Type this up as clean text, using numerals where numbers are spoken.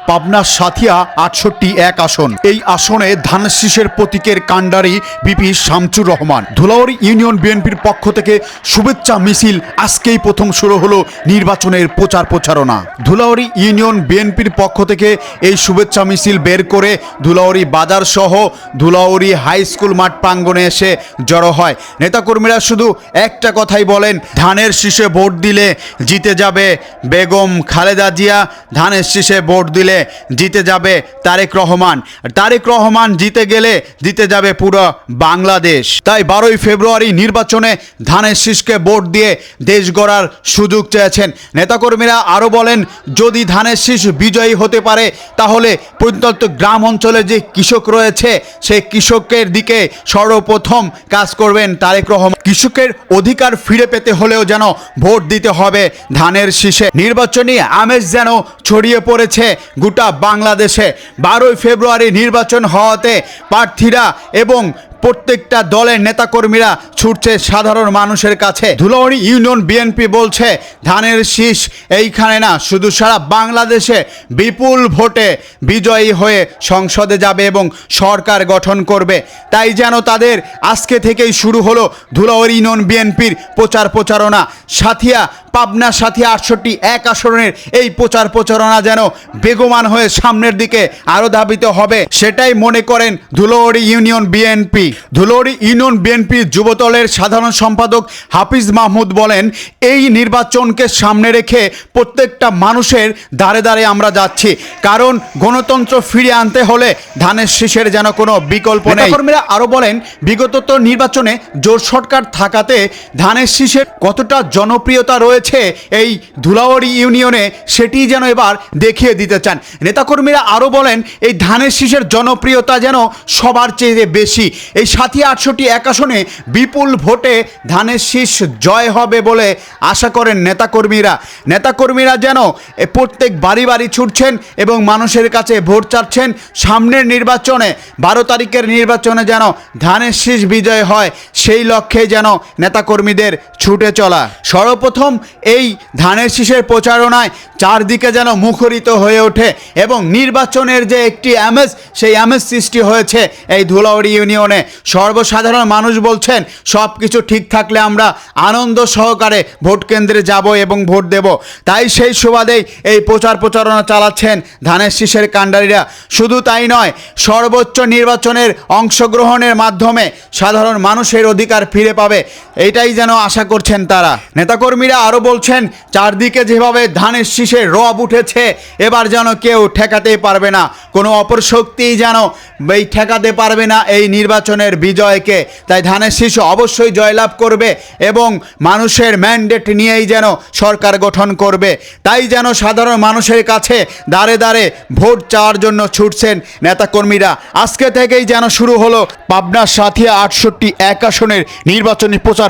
পাবনা সাথিয়া ৬৮-১ আসন। এই আসনে ধানের শীষের প্রতীকের কাণ্ডারি বিপি শামচুর রহমান। ধুলাউড়ি ইউনিয়ন বিএনপির পক্ষ থেকে শুভেচ্ছা মিছিল আজকেই প্রথম শুরু হলো নির্বাচনের প্রচার প্রচারণা। ধুলাউড়ি ইউনিয়ন বিএনপির পক্ষ থেকে এই শুভেচ্ছা মিছিল বের করে ধুলাউড়ি বাজার সহ ধুলাউড়ি হাই স্কুল মাঠ প্রাঙ্গণে এসে জড়ো হয়। নেতাকর্মীরা শুধু একটা কথাই বলেন, ধানের শীষে ভোট দিলে জিতে যাবে বেগম খালেদা জিয়া, ধানের শীষে ভোট দিলে জিতে যাবে তারেক রহমান, তারেক রহমান জিতে গেলে জিতে যাবে পুরো বাংলাদেশ। তাই 12ই ফেব্রুয়ারি নির্বাচনে ধানের শীষকে ভোট দিয়ে দেশ গড়ার সুযোগ চেয়েছেন। নেতাকর্মীরা আরও বলেন, যদি ধানের শীষ বিজয়ী হতে পারে তাহলে প্রত্যন্ত গ্রাম অঞ্চলে যে কৃষক রয়েছে সেই কৃষকের দিকে সর্বপ্রথম কাজ করবেন তারেক রহমান। কৃষকের অধিকার ফিরে পেতে হলেও যেন ভোট দিতে হবে ধানের শীষে। নির্বাচনী আমেজ যেন ছড়িয়ে পড়েছে গোটা বাংলাদেশে। 12ই ফেব্রুয়ারি নির্বাচন হওয়াতে প্রার্থীরা এবং প্রত্যেকটা দলের নেতাকর্মীরা ছুটছে সাধারণ মানুষের কাছে। ধুলাউড়ি ইউনিয়ন বিএনপি বলছে, ধানের শীষ এইখানে না, শুধু সারা বাংলাদেশে বিপুল ভোটে বিজয়ী হয়ে সংসদে যাবে এবং সরকার গঠন করবে। তাই যেন তাদের আজকে থেকেই শুরু হলো ধুলাউড়ি ইউনিয়ন বিএনপির প্রচার প্রচারণা। সাথিয়া পাবনা সাথিয়া ৬৮-১ আসনের এই প্রচার প্রচারণা যেন বেগমান হয়ে সামনের দিকে আরও ধাবিত হবে, সেটাই মনে করেন Dhulauri union BNP. Dhulauri union বিএনপির যুবদলের সাধারণ সম্পাদক হাফিজ মাহমুদ বলেন, এই নির্বাচনকে সামনে রেখে প্রত্যেকটা মানুষের দ্বারে দ্বারে আমরা যাচ্ছি, কারণ গণতন্ত্র ফিরিয়ে আনতে হলে ধানের শীষের যেন কোনো বিকল্প নেই। কর্মীরা আরও বলেন, বিগত তো নির্বাচনে জোট সরকার থাকাতে ধানের শীষের কতটা জনপ্রিয়তা রয়েছে এই ধুলাউড়ি ইউনিয়নে, সেটি যেন এবার দেখিয়ে দিতে চান। নেতাকর্মীরা আরও বলেন, এই ধানের শীষের জনপ্রিয়তা যেন সবার চেয়ে বেশি। এই সাথিয়া ৬৮-১ আসনে বিপুল ভোটে ধানের শীষ জয় হবে বলে আশা করেন নেতাকর্মীরা যেন প্রত্যেক বাড়ি বাড়ি ছুটছেন এবং মানুষের কাছে ভোট চাচ্ছেন। সামনের নির্বাচনে 12 তারিখের নির্বাচনে যেন ধানের শীষ বিজয় হয়, সেই লক্ষ্যে যেন নেতাকর্মীদের ছুটে চলা। সর্বপ্রথম এই ধানের শীষের প্রচারণায় চারদিকে যেন মুখরিত হয়ে ওঠে এবং নির্বাচনের যে একটি আমেজ, সেই আমেজ সৃষ্টি হয়েছে এই ধুলাউড়ি ইউনিয়নে। সর্বসাধারণ মানুষ বলছেন, সব কিছু ঠিক থাকলে আমরা আনন্দ সহকারে ভোট কেন্দ্রে যাব এবং ভোট দেব। তাই সেই সুবাদেই এই প্রচার প্রচারণা চালাচ্ছেন ধানের শীষের কাণ্ডারিরা। শুধু তাই নয়, সর্বোচ্চ নির্বাচনের অংশগ্রহণের মাধ্যমে সাধারণ মানুষের অধিকার ফিরে পাবে, এটাই যেন আশা করছেন তারা। নেতাকর্মীরা আরও বলছেন, চারদিকে যেভাবে ধানের শীষের রব উঠেছে, এবার যেন কেউ ঠেকাতেই পারবে না, কোনো অপরশক্তিই যেন এই ঠেকাতে পারবে না এই নির্বাচনের বিজয়কে। তাই ধানের শীষ অবশ্যই জয়লাভ করবে এবং মানুষের ম্যান্ডেট নিয়েই যেন সরকার গঠন করবে। তাই যেন সাধারণ মানুষের কাছে দাঁড়ে দাঁড়ে ভোট চাওয়ার জন্য ছুটছেন নেতাকর্মীরা। আজকে থেকেই যেন শুরু হলো পাবনা সাথিয়া ৬৮-১ আসনের নির্বাচনী প্রচার